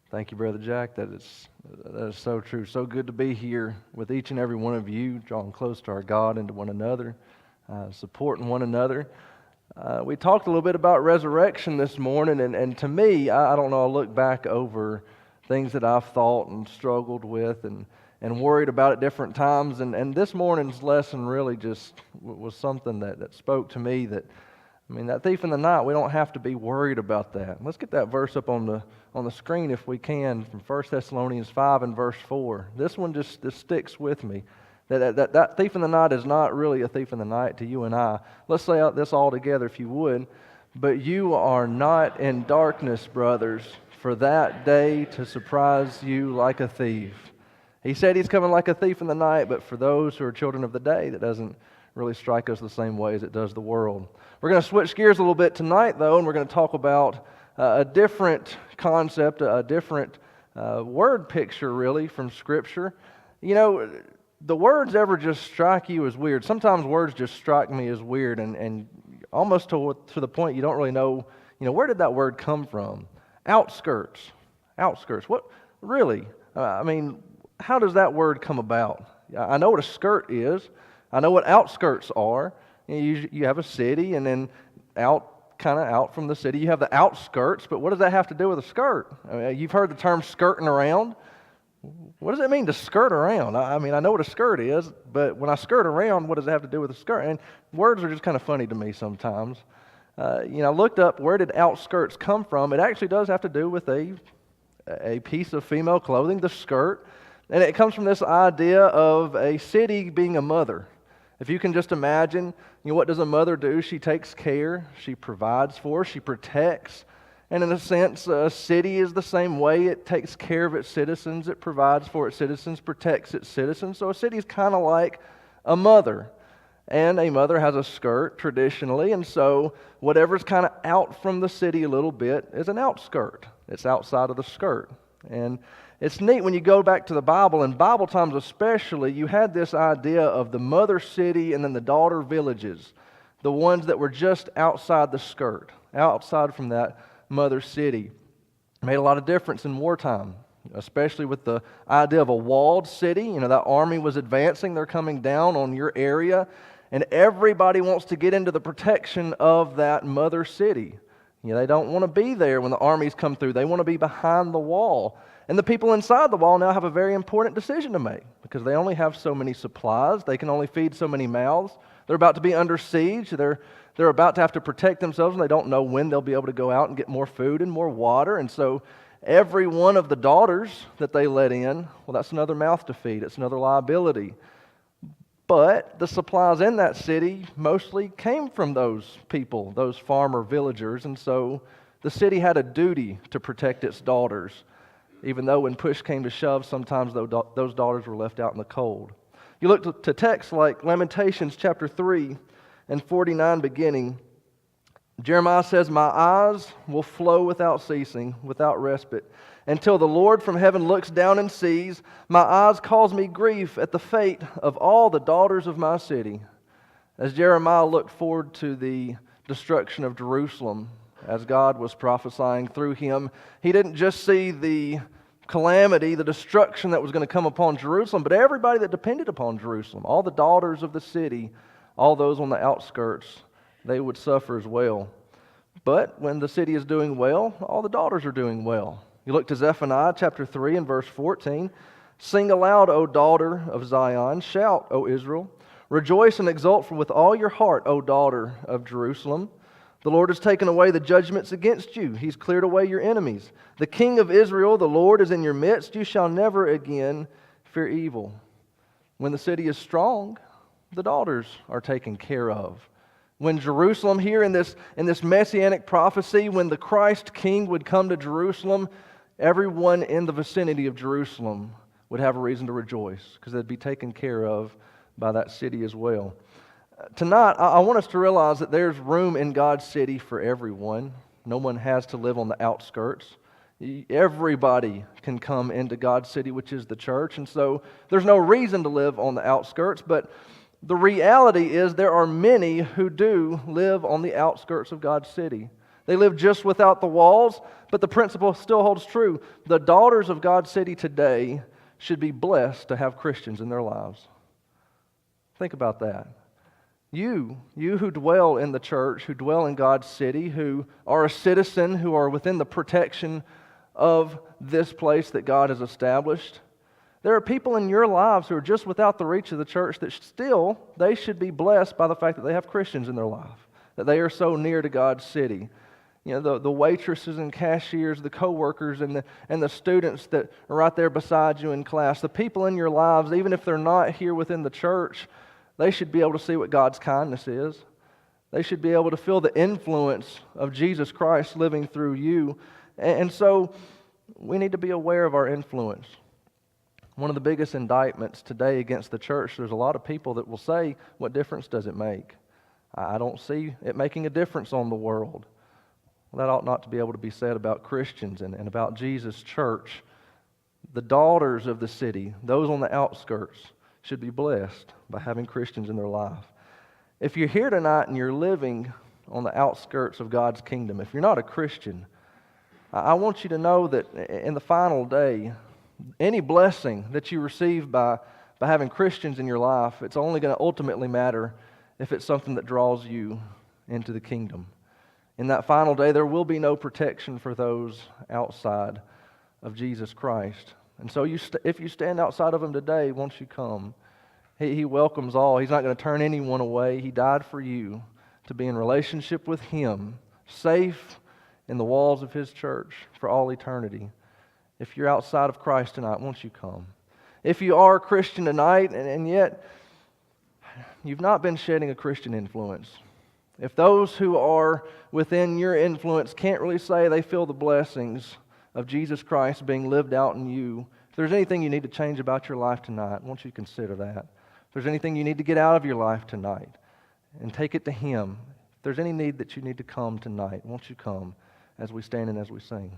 Thank you, Brother Jack. That is so true. So good to be here with each and every one of you, drawing close to our God and to one another, supporting one another. We talked a little bit about resurrection this morning, and to me, I don't know, I look back over things that I've thought and struggled with and worried about at different times, and this morning's lesson really just was something that spoke to me that, that thief in the night, we don't have to be worried about that. Let's get that verse up on the screen if we can, from 1 Thessalonians 5 and verse 4. This one just sticks with me. That thief in the night is not really a thief in the night to you and I. Let's say out this all together if you would. But you are not in darkness, brothers, for that day to surprise you like a thief. He said he's coming like a thief in the night, but for those who are children of the day, that doesn't really strike us the same way as it does the world. We're going to switch gears a little bit tonight, though, and we're going to talk about a different concept, a different word picture, really, from Scripture. You know, the words ever just strike you as weird? Sometimes words just strike me as weird, and almost to the point you don't really know, where did that word come from? Outskirts. Outskirts. What? Really? How does that word come about? I know what a skirt is. I know what outskirts are. You have a city, and then out from the city, you have the outskirts. But what does that have to do with a skirt? You've heard the term skirting around. What does it mean to skirt around? I know what a skirt is, but when I skirt around, what does it have to do with a skirt? And words are just kind of funny to me sometimes. I looked up where did outskirts come from. It actually does have to do with a piece of female clothing, the skirt. And it comes from this idea of a city being a mother. If you can just imagine, what does a mother do? She takes care, she provides for, she protects. And in a sense, a city is the same way. It takes care of its citizens, it provides for its citizens, protects its citizens. So a city is kind of like a mother. And a mother has a skirt traditionally, and so whatever's kind of out from the city a little bit is an outskirt. It's outside of the skirt. And it's neat when you go back to the Bible, in Bible times especially, you had this idea of the mother city and then the daughter villages, the ones that were just outside the skirt, outside from that mother city. It made a lot of difference in wartime, especially with the idea of a walled city. That army was advancing, they're coming down on your area, and everybody wants to get into the protection of that mother city. They don't want to be there when the armies come through. They want to be behind the wall. And the people inside the wall now have a very important decision to make because they only have so many supplies. They can only feed so many mouths. They're about to be under siege. They're about to have to protect themselves, and they don't know when they'll be able to go out and get more food and more water. And so every one of the daughters that they let in, well, that's another mouth to feed. It's another liability. But the supplies in that city mostly came from those people, those farmer villagers, and so the city had a duty to protect its daughters, even though when push came to shove, sometimes those daughters were left out in the cold. You look to texts like Lamentations chapter 3 and 49 beginning, Jeremiah says, "My eyes will flow without ceasing, without respite, until the Lord from heaven looks down and sees. My eyes cause me grief at the fate of all the daughters of my city." As Jeremiah looked forward to the destruction of Jerusalem, as God was prophesying through him, he didn't just see the calamity, the destruction that was going to come upon Jerusalem, but everybody that depended upon Jerusalem, all the daughters of the city, all those on the outskirts, they would suffer as well. But when the city is doing well, all the daughters are doing well. You look to Zephaniah chapter 3 and verse 14. "Sing aloud, O daughter of Zion. Shout, O Israel. Rejoice and exult with all your heart, O daughter of Jerusalem. The Lord has taken away the judgments against you. He's cleared away your enemies. The King of Israel, the Lord, is in your midst. You shall never again fear evil." When the city is strong, the daughters are taken care of. When Jerusalem here in this messianic prophecy, when the Christ King would come to Jerusalem, everyone in the vicinity of Jerusalem would have a reason to rejoice because they'd be taken care of by that city as well. Tonight, I want us to realize that there's room in God's city for everyone. No one has to live on the outskirts. Everybody can come into God's city, which is the church. And so there's no reason to live on the outskirts, but the reality is there are many who do live on the outskirts of God's city. They live just without the walls, but the principle still holds true. The daughters of God's city today should be blessed to have Christians in their lives. Think about that. You who dwell in the church, who dwell in God's city, who are a citizen, who are within the protection of this place that God has established, there are people in your lives who are just without the reach of the church that still, they should be blessed by the fact that they have Christians in their life, that they are so near to God's city. You know, the waitresses and cashiers, the co-workers and the students that are right there beside you in class, the people in your lives, even if they're not here within the church, they should be able to see what God's kindness is. They should be able to feel the influence of Jesus Christ living through you. And so we need to be aware of our influence. One of the biggest indictments today against the church, there's a lot of people that will say, what difference does it make? I don't see it making a difference on the world. Well, that ought not to be able to be said about Christians and about Jesus' church. The daughters of the city, those on the outskirts, should be blessed by having Christians in their life. If you're here tonight and you're living on the outskirts of God's kingdom, if you're not a Christian, I want you to know that in the final day, any blessing that you receive by having Christians in your life, it's only going to ultimately matter if it's something that draws you into the kingdom. In that final day, there will be no protection for those outside of Jesus Christ. And so if you stand outside of Him today, won't you come? He welcomes all. He's not going to turn anyone away. He died for you to be in relationship with Him, safe in the walls of His church for all eternity. If you're outside of Christ tonight, won't you come? If you are a Christian tonight and yet you've not been shedding a Christian influence, if those who are within your influence can't really say they feel the blessings of Jesus Christ being lived out in you, if there's anything you need to change about your life tonight, won't you consider that? If there's anything you need to get out of your life tonight and take it to Him, if there's any need that you need to come tonight, won't you come as we stand and as we sing?